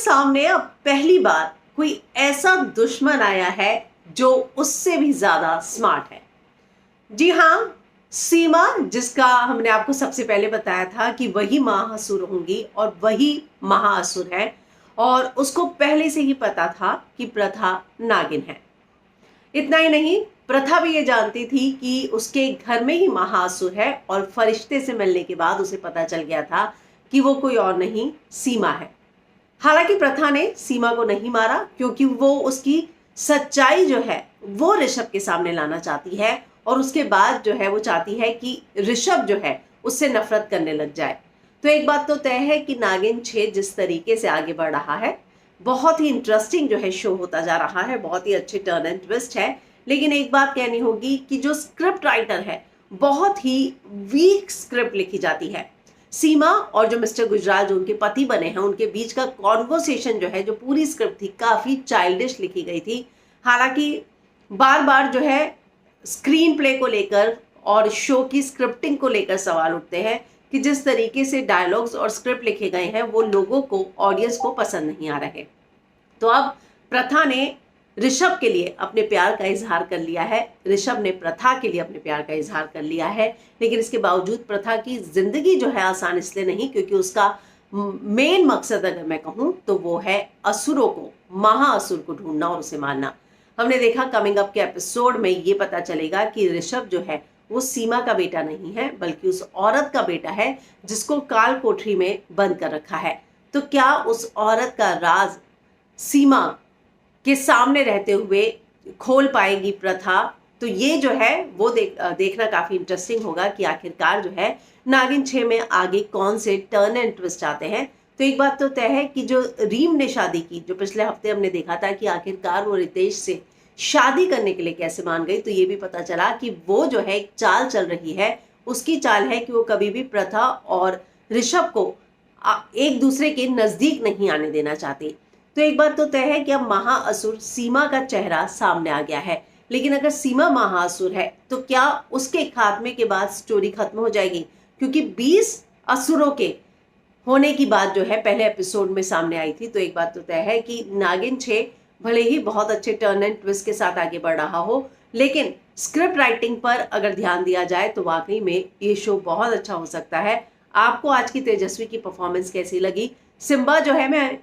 सामने अब पहली बार कोई ऐसा दुश्मन आया है जो उससे भी ज्यादा स्मार्ट है। जी हाँ, सीमा, जिसका हमने आपको सबसे पहले बताया था कि वही महाअसुर होंगी और वही महाअसुर है, और उसको पहले से ही पता था कि प्रथा नागिन है। इतना ही नहीं, प्रथा भी ये जानती थी कि उसके घर में ही महाअसुर है, और फरिश्ते से मिलने के बाद उसे पता चल गया था कि वो कोई और नहीं, सीमा है। हालांकि प्रथा ने सीमा को नहीं मारा, क्योंकि वो उसकी सच्चाई जो है वो ऋषभ के सामने लाना चाहती है, और उसके बाद जो है वो चाहती है कि ऋषभ जो है उससे नफरत करने लग जाए। तो एक बात तो तय है कि नागिन 6 जिस तरीके से आगे बढ़ रहा है, बहुत ही इंटरेस्टिंग जो है शो होता जा रहा है, बहुत ही अच्छे टर्न एंड ट्विस्ट है। लेकिन एक बात कहनी होगी कि जो स्क्रिप्ट राइटर है, बहुत ही वीक स्क्रिप्ट लिखी जाती है। सीमा और जो मिस्टर गुजराल जो उनके पति बने हैं, उनके बीच का कॉन्वर्सेशन जो है, जो पूरी स्क्रिप्ट थी, काफी चाइल्डिश लिखी गई थी। हालांकि बार बार जो है स्क्रीन प्ले को लेकर और शो की स्क्रिप्टिंग को लेकर सवाल उठते हैं कि जिस तरीके से डायलॉग्स और स्क्रिप्ट लिखे गए हैं वो लोगों को, ऑडियंस को पसंद नहीं आ रहे। तो अब प्रथा ने ऋषभ के लिए अपने प्यार का इजहार कर लिया है, ऋषभ ने प्रथा के लिए अपने प्यार का इजहार कर लिया है। लेकिन इसके बावजूद प्रथा की जिंदगी जो है आसान इसलिए नहीं, क्योंकि उसका मेन मकसद अगर मैं कहूं तो वो है असुरों को, महाअसुर को ढूंढना और उसे मारना। हमने देखा कमिंग अप के एपिसोड में ये पता चलेगा कि ऋषभ जो है वो सीमा का बेटा नहीं है, बल्कि उस औरत का बेटा है जिसको काल कोठरी में बंद कर रखा है। तो क्या उस औरत का राज सीमा के सामने रहते हुए खोल पाएगी प्रथा? तो ये जो है वो देखना काफी इंटरेस्टिंग होगा कि आखिरकार जो है नागिन 6 में आगे कौन से टर्न एंड ट्विस्ट आते हैं। तो एक बात तो तय है कि जो रीम ने शादी की, जो पिछले हफ्ते हमने देखा था कि आखिरकार वो रितेश से शादी करने के लिए कैसे मान गई, तो ये भी पता चला कि वो जो है एक चाल चल रही है। उसकी चाल है कि वो कभी भी प्रथा और ऋषभ को एक दूसरे के नजदीक नहीं आने देना चाहती। तो एक बात तो तय है कि अब महाअसुर सीमा का चेहरा सामने आ गया है। लेकिन अगर सीमा महाअसुर है तो क्या उसके खात्मे के बाद स्टोरी खत्म हो जाएगी? क्योंकि 20 असुरों के होने की बात जो है पहले एपिसोड में सामने आई थी। तो एक बात तो तय है कि नागिन 6 भले ही बहुत अच्छे टर्न एंड ट्विस्ट के साथ आगे बढ़ रहा हो, लेकिन स्क्रिप्ट राइटिंग पर अगर ध्यान दिया जाए तो वाकई में ये शो बहुत अच्छा हो सकता है। आपको आज की तेजस्वी की परफॉर्मेंस कैसी लगी? सिम्बा जो है, मैं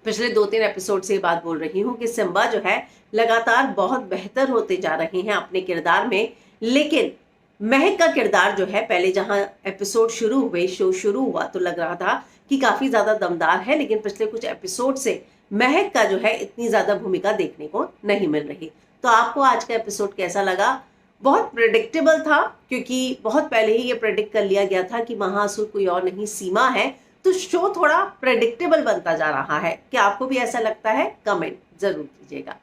पिछले 2-3 एपिसोड से ये बात बोल रही हूँ कि सिम्बा जो है लगातार बहुत बेहतर होते जा रहे हैं अपने किरदार में। लेकिन महक का किरदार जो है, पहले जहां एपिसोड शुरू हुए, शो शुरू हुआ तो लग रहा था कि काफी ज्यादा दमदार है, लेकिन पिछले कुछ एपिसोड से महक का जो है इतनी ज्यादा भूमिका देखने को नहीं मिल रही। तो आपको आज का एपिसोड कैसा लगा? बहुत प्रेडिक्टेबल था, क्योंकि बहुत पहले ही ये प्रेडिक्ट कर लिया गया था कि महाअसुर कोई और नहीं सीमा है। तो शो थोड़ा प्रेडिक्टेबल बनता जा रहा है। क्या आपको भी ऐसा लगता है? कमेंट जरूर कीजिएगा।